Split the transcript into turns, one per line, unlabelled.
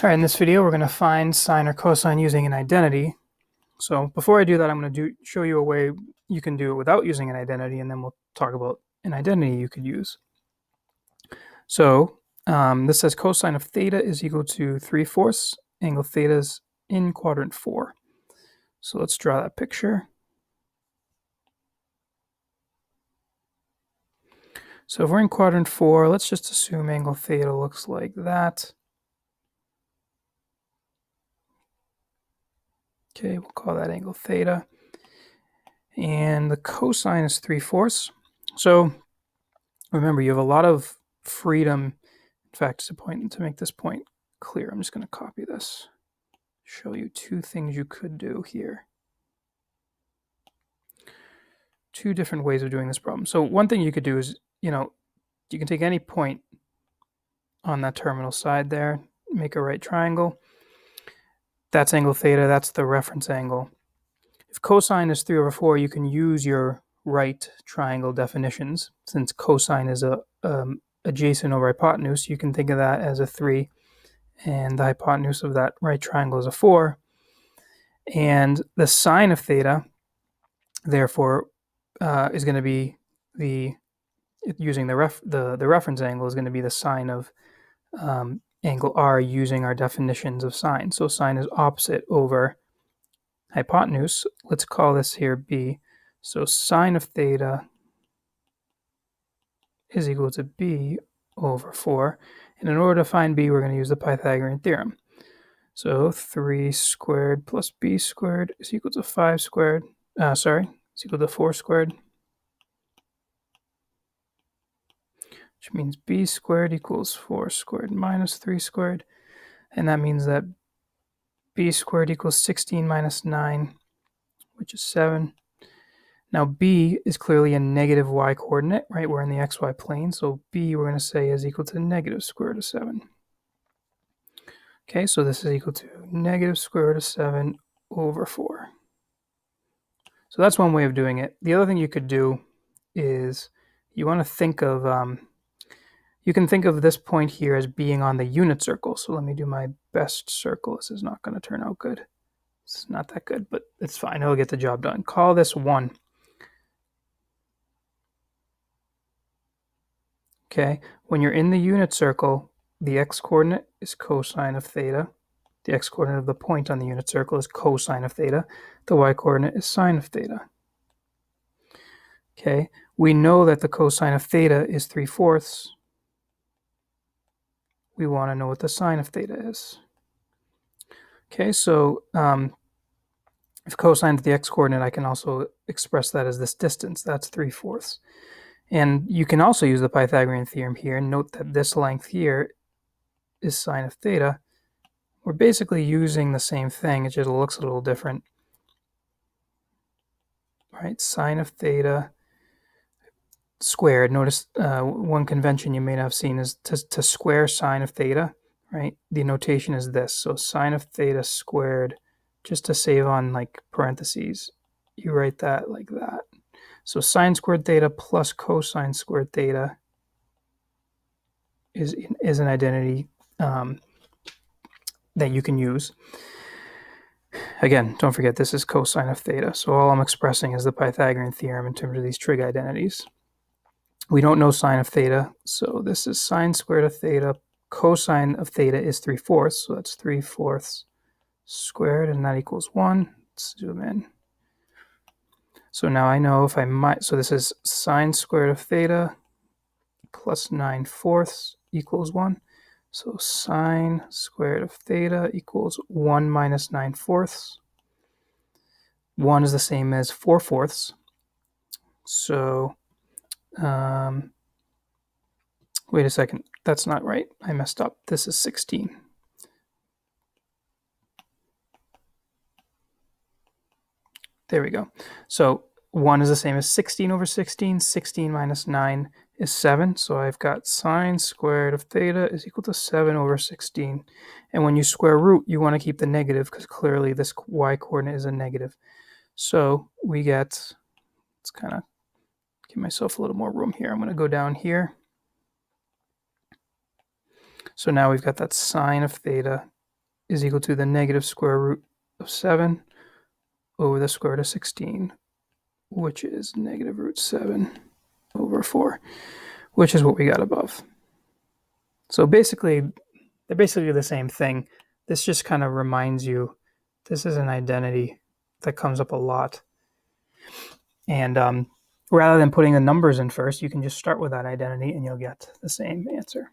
All right, in this video, we're going to find sine or cosine using an identity. So before I do that, I'm going to show you a way you can do it without using an identity, and then we'll talk about an identity you could use. So this says cosine of theta is equal to 3/4 angle theta is in quadrant 4. So let's draw that picture. So if we're in quadrant 4, let's just assume angle theta looks like that. Okay, we'll call that angle theta. And the cosine is 3/4. So remember, you have a lot of freedom. In fact, to make this point clear, I'm just going to copy this. Show you two things you could do here. Two different ways of doing this problem. So one thing you could do is, you can take any point on that terminal side there, make a right triangle. That's angle theta, that's the reference angle. If cosine is 3/4, you can use your right triangle definitions. Since cosine is a adjacent over hypotenuse, you can think of that as a 3, and the hypotenuse of that right triangle is a 4. And the sine of theta, therefore, is going to be using the reference angle is going to be the sine of angle r using our definitions of sine. So sine is opposite over hypotenuse. Let's call this here b. So sine of theta is equal to b over 4. And in order to find b, we're going to use the Pythagorean theorem. So 3 squared plus b squared is equal to 5 squared. It's equal to 4 squared. Which means b squared equals 4 squared minus 3 squared. And that means that b squared equals 16 minus 9, which is 7. Now b is clearly a negative y coordinate, right? We're in the xy plane, so b we're going to say is equal to negative square root of 7. Okay, so this is equal to negative square root of 7 over 4. So that's one way of doing it. The other thing you could do is you want to think of, you can think of this point here as being on the unit circle. So let me do my best circle. This is not going to turn out good. It's not that good, but it's fine. It'll get the job done. Call this 1. Okay, when you're in the unit circle, the x-coordinate is cosine of theta. The x-coordinate of the point on the unit circle is cosine of theta. The y-coordinate is sine of theta. Okay, we know that the cosine of theta is 3/4. We want to know what the sine of theta is. Okay, so if cosine is the x-coordinate, I can also express that as this distance. That's 3/4. And you can also use the Pythagorean theorem here and note that this length here is sine of theta. We're basically using the same thing, it just looks a little different. All right, sine of theta squared. Notice one convention you may not have seen is to square sine of theta, right? The notation is this. So sine of theta squared, just to save on like parentheses, you write that like that. So sine squared theta plus cosine squared theta is an identity that you can use. Again, don't forget this is cosine of theta. So all I'm expressing is the Pythagorean theorem in terms of these trig identities. We don't know sine of theta, so this is sine squared of theta. Cosine of theta is 3/4, so that's 3/4 squared, and that equals 1. Let's zoom in. So now I know if I might, so this is sine squared of theta plus 9/4 equals 1. So sine squared of theta equals 1 minus 9/4. 1 is the same as 4/4. So, wait a second. That's not right. I messed up. This is 16. There we go. So 1 is the same as 16 over 16. 16 minus 9 is 7. So I've got sine squared of theta is equal to 7 over 16. And when you square root, you want to keep the negative because clearly this y-coordinate is a negative. So we get, let's kind of give myself a little more room here. I'm going to go down here. So now we've got that sine of theta is equal to the negative square root of 7 over the square root of 16, which is negative root 7 over 4, which is what we got above. So basically, they're basically the same thing. This just kind of reminds you, this is an identity that comes up a lot. And rather than putting the numbers in first, you can just start with that identity and you'll get the same answer.